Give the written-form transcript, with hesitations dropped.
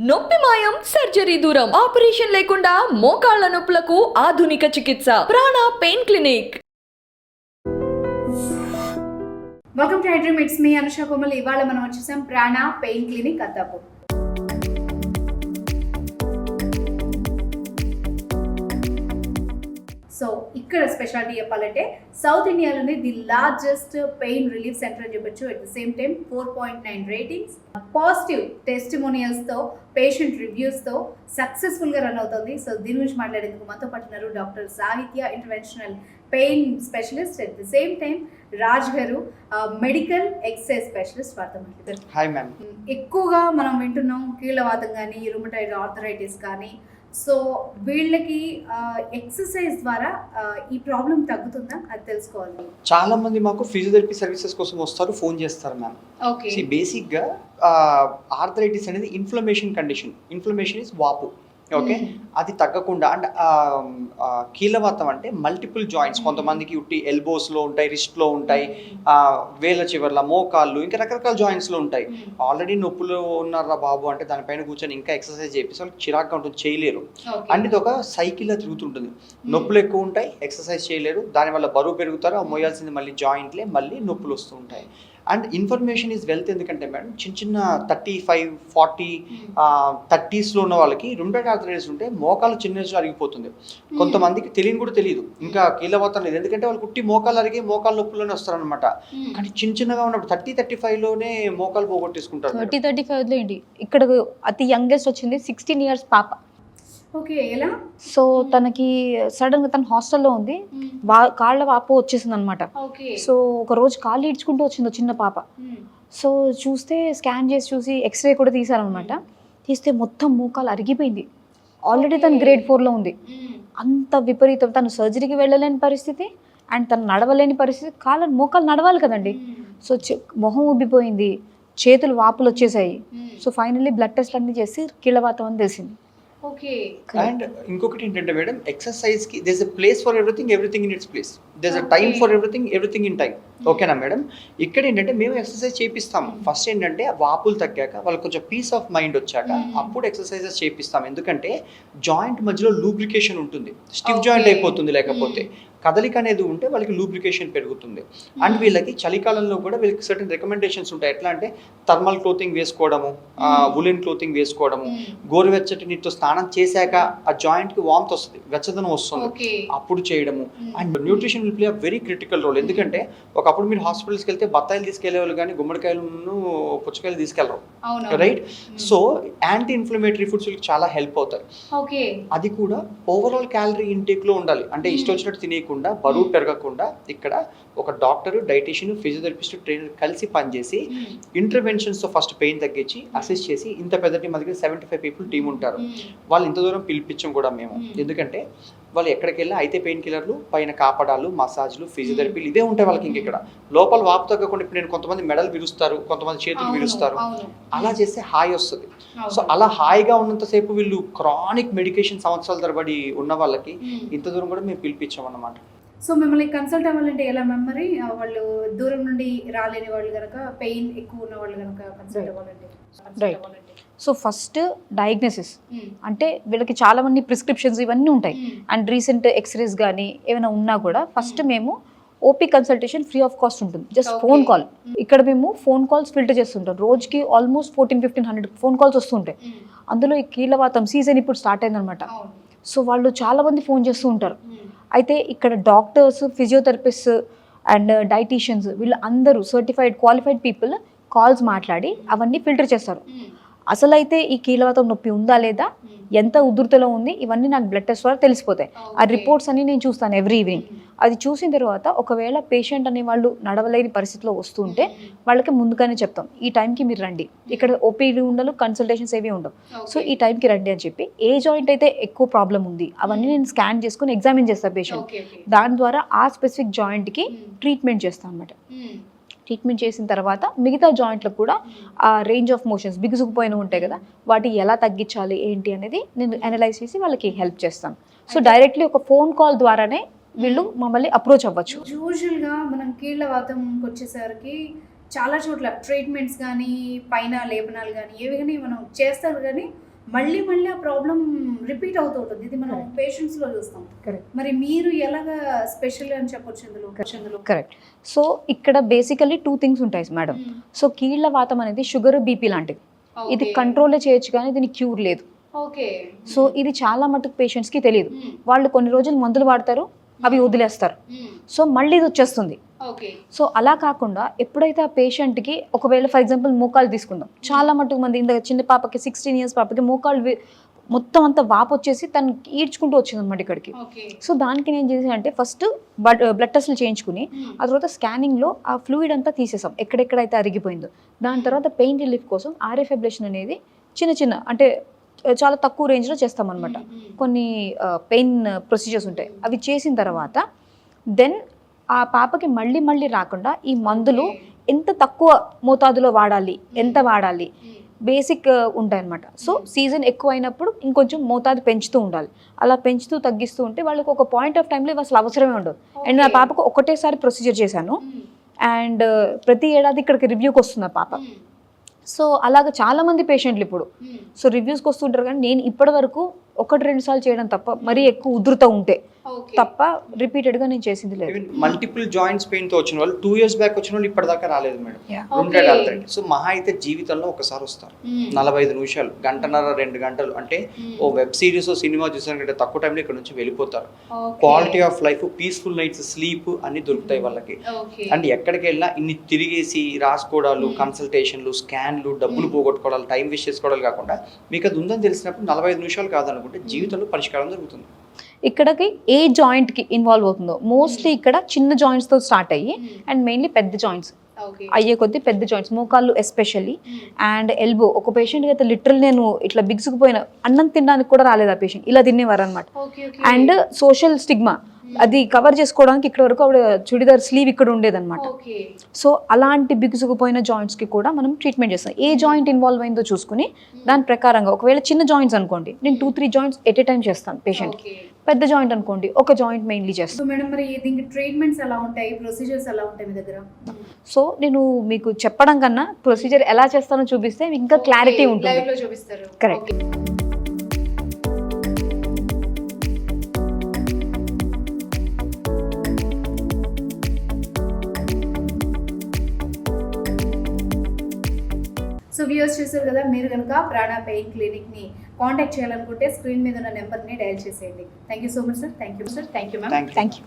నొప్పి మాయం సర్జరీ దూరం ఆపరేషన్ లేకుండా మోకాళ్ల నొప్పులకు ఆధునిక చికిత్స Prana pain clinic. Welcome to iDream. It's me Anusha Komal. ఇవాళ మనం వచ్చేసాం Prana pain clinic Attapur. So ఇక్కడ స్పెషాలిటీ చెప్పాలంటే సౌత్ ఇండియాలోనే the largest pain relief centre అని చెప్పొచ్చు. At the same time 4.9 ratings, positive టెస్టిమోనియల్స్తో, పేషెంట్ రివ్యూస్తో సక్సెస్ఫుల్గా రన్ అవుతుంది. సో దీని గురించి మాట్లాడేందుకు మనతో పట్టినారు doctor Sahitya, interventional pain specialist. At the same time Raj garu, medical exercise specialist. వార్త మాట్లాడారు. Hi ma'am. ఎక్కువగా మనం వింటున్నాం కీళ్ళవాతం కానీ, రుమటాయిడ్ ఆర్థరైటిస్ కానీ. సో వీళ్ళకి ఎక్సర్సైజ్ ద్వారా ఈ ప్రాబ్లం తగ్గుతుందా అది తెలుసుకోవాలి. చాలా మంది మాకు ఫిజియోథెరపీ సర్వీసెస్ కోసం వస్తారు, ఫోన్ చేస్తారు మ్యామ్. ఓకే. బేసిక్గా ఆర్థరైటిస్ అనేది ఇన్ఫ్లమేషన్ కండిషన్. ఇన్ఫ్లమేషన్ ఇస్ వాపు. ఓకే. అది తగ్గకుండా అంటే కీళ్ళవాతం అంటే మల్టిపుల్ జాయింట్స్. కొంతమందికి ఉట్టి ఎల్బోస్లో ఉంటాయి, రిస్ట్లో ఉంటాయి, వేళ్ళ చివర్ల, మోకాళ్ళు, ఇంకా రకరకాల జాయింట్స్లో ఉంటాయి. ఆల్రెడీ నొప్పులు ఉన్నారా బాబు అంటే దానిపైన కూర్చొని ఇంకా ఎక్సర్సైజ్ చేపిస్తే వాళ్ళకి చిరాగ్గా ఉంటుంది, చేయలేరు. అంటే ఇది ఒక సైకిల్లా తిరుగుతుంటుంది. నొప్పులు ఎక్కువ ఉంటాయి, ఎక్సర్సైజ్ చేయలేరు, దానివల్ల బరువు పెరుగుతారు, ఆ మోయాల్సింది మళ్ళీ జాయింట్లే, మళ్ళీ నొప్పులు వస్తూ ఉంటాయి. And information is wealth. ఎందుకంటే మేడం చిన్న 35, 40, 30స్లో ఉన్న వాళ్ళకి రుమటాయిడ్ ఆర్థరైటిస్ ఉంటే మోకాలు చిన్న ఏజ్లో అరిగిపోతుంది. కొంతమందికి తెలియని కూడా తెలియదు, ఇంకా కీళ్ళవాతం లేదు, ఎందుకంటే వాళ్ళు కుట్టి మోకాలు అరిగి మోకాలు నొప్పుల్లోనే వస్తారనమాట. కానీ చిన్నగా ఉన్నప్పుడు 30-35లోనే మోకాలు పోగొట్టేసుకుంటారు. 30-35లో ఏంటి, ఇక్కడ అతి యంగెస్ట్ వచ్చింది 16 years పాప. ఓకే. ఎలా? సో తనకి సడన్ గా తన హాస్టల్లో ఉంది, కాళ్ళ వాపు వచ్చేసింది అనమాట. ఓకే. సో ఒక రోజు కాళ్ళు ఈడ్చుకుంటూ వచ్చింది చిన్న పాప. సో చూస్తే స్కాన్ చేసి చూసి ఎక్స్రే కూడా తీసారనమాట. తీస్తే మొత్తం మోకాలు అరిగిపోయింది. ఆల్రెడీ తను grade 4లో ఉంది. అంత విపరీతం, తను సర్జరీకి వెళ్ళలేని పరిస్థితి అండ్ తను నడవలేని పరిస్థితి. మోకాలు నడవాలి కదండి. సో మొహం ఉబ్బిపోయింది, చేతులు వాపులు వచ్చేసాయి. సో ఫైనల్లీ బ్లడ్ టెస్ట్ అన్ని చేసి కీళ్ళవాతం అని తెలిసింది. ఓకే. అండ్ ఇంకొకటి ఏంటంటే మేడం, ఎక్సర్సైజ్ కి there is a place for everything, everything in its place. There is a time for everything, everything in time. ఓకేనా మేడం? ఇక్కడ ఏంటంటే మేము ఎక్సర్సైజ్ చేపిస్తాము. ఫస్ట్ ఏంటంటే వాపులు తగ్గాక, వాళ్ళకి కొంచెం పీస్ ఆఫ్ మైండ్ వచ్చాక అప్పుడు ఎక్సర్సైజెస్ చేపిస్తాం. ఎందుకంటే జాయింట్ మధ్యలో లూబ్రికేషన్ ఉంటుంది, స్టిఫ్ జాయింట్ అయిపోతుంది. లేకపోతే కదలిక అనేది ఉంటే వాళ్ళకి లూబ్రికేషన్ పెరుగుతుంది. అండ్ వీళ్ళకి చలికాలంలో కూడా వీళ్ళకి సర్టన్ రికమెండేషన్స్ ఉంటాయి. ఎట్లా అంటే థర్మల్ క్లోతింగ్ వేసుకోవడము, వులెన్ క్లోతింగ్ వేసుకోవడము, గోరువెచ్చటి నీటితో స్నానం చేశాక ఆ జాయింట్కి వామ్త్ వస్తుంది, వెచ్చదనం వస్తుంది, అప్పుడు చేయడము. And nutrition will play a very critical role. ఎందుకంటే ఒకప్పుడు మీరు హాస్పిటల్స్కి వెళ్తే బత్తాయిలు తీసుకెళ్లేవాళ్ళు కానీ గుమ్మడికాయలను, పుచ్చకాయలు తీసుకెళ్ళరు, right? So anti inflammatory foods వీళ్ళకి చాలా హెల్ప్ అవుతాయి. ఓకే. అది కూడా ఓవరాల్ క్యాలరీ ఇంటేక్లో ఉండాలి. అంటే ఇష్టం వచ్చినట్టు తినేయకుండా, బరువు పెరగకుండా ఇక్కడ ఒక డాక్టర్, డైటీషియన్, ఫిజియోథెరపిస్ట్, ట్రైనర్ కలిసి పనిచేసి ఇంటర్వెన్షన్స్తో ఫస్ట్ పెయిన్ తగ్గించి అసిస్ట్ చేసి, ఇంత పెద్ద టీం, మా దగ్గర 75 people టీం ఉంటారు. వాళ్ళు ఇంత దూరం పిలిపించాం కూడా మేము. ఎందుకంటే వాళ్ళు ఎక్కడికి వెళ్ళినా అయితే పెయిన్ కిల్లర్లు, పైన కాపడాలు, మసాజ్లు, ఫిజియోథెరపీలు ఇవే ఉంటాయి వాళ్ళకి. ఇక్కడ లోపల వాపు తగ్గకుండా, ఇప్పుడు నేను కొంతమంది మెడలు విరుస్తారు, కొంతమంది చేతులు విరుస్తారు, అలా చేస్తే హాయి వస్తుంది. సో అలా హాయిగా ఉన్నంతసేపు వీళ్ళు క్రానిక్ మెడికేషన్ సంవత్సరాల తరబడి ఉన్న వాళ్ళకి ఇంత దూరం కూడా మేము పిలిపించాం అన్నమాట. సో మిమ్మల్ని కన్సల్ట్ అవ్వాలంటే ఎలా మరి? వాళ్ళు దూరం నుండి రాలేని వాళ్ళు కనుక, పెయిన్ ఎక్కువ ఉన్న వాళ్ళు కనుక కన్సల్ట్ అవ్వాలంటే? రైట్. సో ఫస్ట్ డయాగ్నోసిస్ అంటే వీళ్ళకి చాలా మంది ప్రిస్క్రిప్షన్స్ ఇవన్నీ ఉంటాయి. అండ్ రీసెంట్ ఎక్స్రేస్ కానీ ఏమైనా ఉన్నా కూడా ఫస్ట్ మేము OP consultation free of cost ఉంటుంది. Just phone call. ఇక్కడ మేము ఫోన్ కాల్స్ ఫిల్టర్ చేస్తుంటాం. రోజుకి ఆల్మోస్ట్ 1400-1500 ఫోన్ కాల్స్ వస్తుంటాయి. అందులో ఈ కీళ్ళవాతం సీజన్ ఇప్పుడు స్టార్ట్ అయిందనమాట. సో వాళ్ళు చాలా మంది ఫోన్ చేస్తూ ఉంటారు. అయితే ఇక్కడ డాక్టర్స్, ఫిజియోథెరపిస్ట్ అండ్ డైటీషియన్స్ వీళ్ళు అందరూ సర్టిఫైడ్, క్వాలిఫైడ్ పీపుల్ కాల్స్ మాట్లాడి అవన్నీ ఫిల్టర్ చేస్తారు. అసలైతే ఈ కీళ్ళవాతం నొప్పి ఉందా లేదా, ఎంత ఉధృతలో ఉంది, ఇవన్నీ నాకు బ్లడ్ టెస్ట్ ద్వారా తెలిసిపోతాయి. ఆ రిపోర్ట్స్ అన్ని నేను చూస్తాను ఎవ్రీ ఈవినింగ్. అది చూసిన తర్వాత ఒకవేళ పేషెంట్ అనే వాళ్ళు నడవలేని పరిస్థితిలో వస్తుంటే వాళ్ళకి ముందుగానే చెప్తాం, ఈ టైంకి మీరు రండి, ఇక్కడ ఓపీలు ఉండవు, కన్సల్టేషన్స్ ఏవి ఉండవు, సో ఈ టైంకి రండి అని చెప్పి. ఏ జాయింట్ అయితే ఎక్కువ ప్రాబ్లం ఉంది అవన్నీ నేను స్కాన్ చేసుకుని ఎగ్జామిన్ చేస్తాను పేషెంట్. దాని ద్వారా ఆ స్పెసిఫిక్ జాయింట్కి ట్రీట్మెంట్ చేస్తాను అన్నమాట. ట్రీట్మెంట్ చేసిన తర్వాత మిగతా జాయింట్లకు కూడా ఆ రేంజ్ ఆఫ్ మోషన్స్ బిగుసుకుపోయిన ఉంటాయి కదా, వాటి ఎలా తగ్గించాలి ఏంటి అనేది నేను అనలైజ్ చేసి వాళ్ళకి హెల్ప్ చేస్తాను. సో డైరెక్ట్లీ ఒక ఫోన్ కాల్ ద్వారానే వీళ్ళు మమ్మల్ని అప్రోచ్ అవ్వచ్చు. యూజువల్గా మనం కీళ్ళవాతంకి వచ్చేసరికి చాలా చోట్ల ట్రీట్మెంట్స్ కానీ, పైన లేపనాలు కానీ ఏవి కానీ మనం చేస్తారు, కానీ మళ్ళీ మళ్ళీ ఆ ప్రాబ్లం రిపీట్ అవుతూ ఉంటుంది. ఇది మనం పేషెంట్స్ లో చూస్తాం. Correct. మరి మీరు ఎలాగా స్పెషల్ అని చెప్పొచ్చు ఇందులో? కరెక్ట్. సో ఇక్కడ బేసికలీ 2 థింగ్స్ ఉంటాయి మేడం. సో కీళ్ళ వాతం అనేది షుగర్ బీపీ లాంటిది. ఇది కంట్రోలే చేయొచ్చు కానీ దీనికి క్యూర్ లేదు. ఓకే. సో ఇది చాలా మటుకు పేషెంట్స్కి తెలియదు. వాళ్ళు కొన్ని రోజులు మందులు వాడతారు, అవి వదిలేస్తారు. సో మళ్ళీ ఇది వచ్చేస్తుంది. ఓకే. సో అలా కాకుండా ఎప్పుడైతే ఆ పేషెంట్కి ఒకవేళ ఫర్ ఎగ్జాంపుల్ మోకాలు తీసుకుందాం, చాలా మటుకు మంది ఇంత చిన్న పాపకి 16 ఇయర్స్ పాపకి మోకాలు మొత్తం అంతా వాపు వచ్చేసి తను ఈడ్చుకుంటూ వచ్చింది అనమాట ఇక్కడికి. సో దానికి నేను చేసి అంటే ఫస్ట్ బ్లడ్ టెస్ట్లు చేయించుకుని ఆ తర్వాత స్కానింగ్లో ఆ ఫ్లూయిడ్ అంతా తీసేసాం ఎక్కడెక్కడైతే అరిగిపోయిందో. దాని తర్వాత పెయిన్ రిలీఫ్ కోసం ఆర్ఎఫ్ అబ్లేషన్ అనేది చిన్న అంటే చాలా తక్కువ రేంజ్లో చేస్తామన్నమాట. కొన్ని పెయిన్ ప్రొసీజర్స్ ఉంటాయి, అవి చేసిన తర్వాత దెన్ ఆ పాపకి మళ్ళీ రాకుండా ఈ మందులు ఎంత తక్కువ మోతాదులో వాడాలి, ఎంత వాడాలి, బేసిక్ ఉంటాయన్నమాట. సో సీజన్ ఎక్కువ అయినప్పుడు ఇంకొంచెం మోతాదు పెంచుతూ ఉండాలి. అలా పెంచుతూ తగ్గిస్తూ ఉంటే వాళ్ళకి ఒక పాయింట్ ఆఫ్ టైంలో అసలు అవసరమే ఉండదు. అండ్ నా పాపకు ఒకటేసారి ప్రొసీజర్ చేశాను అండ్ ప్రతి ఏడాది ఇక్కడికి రివ్యూకి వస్తుంది ఆ పాప. సో అలాగే చాలా మంది పేషెంట్లు ఇప్పుడు సో రివ్యూస్కి వస్తుంటారు, కానీ నేను ఇప్పటి వరకు 1-2 సార్లు చేయడం తప్ప మరీ ఎక్కువ ఉధృత ఉంటే తప్ప రిపీటెడ్గా నేను చేసింది లేదు. మల్టిపుల్ జాయింట్స్ పెయిన్ తో వచ్చిన వాళ్ళు 2 years బ్యాక్ వచ్చిన వాళ్ళు ఇప్పటిదాకా రాలేదు మేడం. Rheumatoid arthritis. సో మహా అయితే జీవితంలో ఒకసారి వస్తారు, 45 నిమిషాలు, 1.5-2 గంటలు. అంటే ఓ వెబ్ సిరీస్ సినిమా చూసారంటే తక్కువ టైంలో ఇక్కడ నుంచి వెళ్ళిపోతారు. Quality of life, peaceful nights sleep అన్ని దొరుకుతాయి వాళ్ళకి. అండ్ ఎక్కడికి వెళ్ళినా ఇన్ని తిరిగేసి రాసుకోవడాలు, కన్సల్టేషన్లు, స్కాన్లు, డబ్బులు పోగొట్టుకోవడాలు, టైం వేస్ట్ చేసుకోవడాలు కాకుండా మీకు అది ఉందని తెలిసినప్పుడు 45 నిమిషాలు కాదనుకుంటే జీవితంలో పరిష్కారం జరుగుతుంది. ఇక్కడికి ఏ జాయింట్కి ఇన్వాల్వ్ అవుతుందో మోస్ట్లీ ఇక్కడ చిన్న జాయింట్స్తో స్టార్ట్ అయ్యి అండ్ మెయిన్లీ పెద్ద జాయింట్స్ అయ్యే కొద్దీ పెద్ద జాయింట్స్, మోకాళ్ళు ఎస్పెషల్లీ అండ్ ఎల్బో. ఒక పేషెంట్కి అయితే లిటరల్ నేను ఇట్లా బిగుసుకుపోయిన అన్నం తినడానికి కూడా రాలేదు ఆ పేషెంట్, ఇలా తినేవారు అనమాట. అండ్ సోషల్ స్టిగ్మా అది కవర్ చేసుకోవడానికి ఇక్కడ వరకు ఆవిడ చుడిదార్ స్లీవ్ ఇక్కడ ఉండేదన్నమాట. సో అలాంటి బిగుసుకుపోయిన జాయింట్స్కి కూడా మనం ట్రీట్మెంట్ చేస్తాం. ఏ జాయింట్ ఇన్వాల్వ్ అయిందో చూసుకుని దాని ప్రకారంగా, ఒకవేళ చిన్న జాయింట్స్ అనుకోండి నేను 2-3 జాయింట్స్ ఎట్ ఏ టైం చేస్తాను పేషెంట్కి. పెద్ద జాయింట్ అనుకోండి ఒక జాయింట్ మెయిన్లీ చేస్తాను. మేడం మరి దీనికి ట్రీట్మెంట్స్ ఎలా ఉంటాయి, ప్రొసీజర్స్ ఎలా ఉంటాయి మీ దగ్గర? సో నేను మీకు చెప్పడం కన్నా ప్రొసీజర్ ఎలా చేస్తానో చూపిస్తే మీకు ఇంకా క్లారిటీ ఉంటుంది. లైవ్ లో చూపిస్తారు. కరెక్ట్. సో వ్యూవర్స్ చూసారు కదా, మీరు కనుక ప్రాణ పెయిన్ క్లినిక్ని కాంటాక్ట్ చేయాలనుకుంటే స్క్రీన్ మీద ఉన్న నెంబర్ని డయల్ చేసేయండి. Thank you so much sir. Thank you sir. Thank you ma'am. Thank you.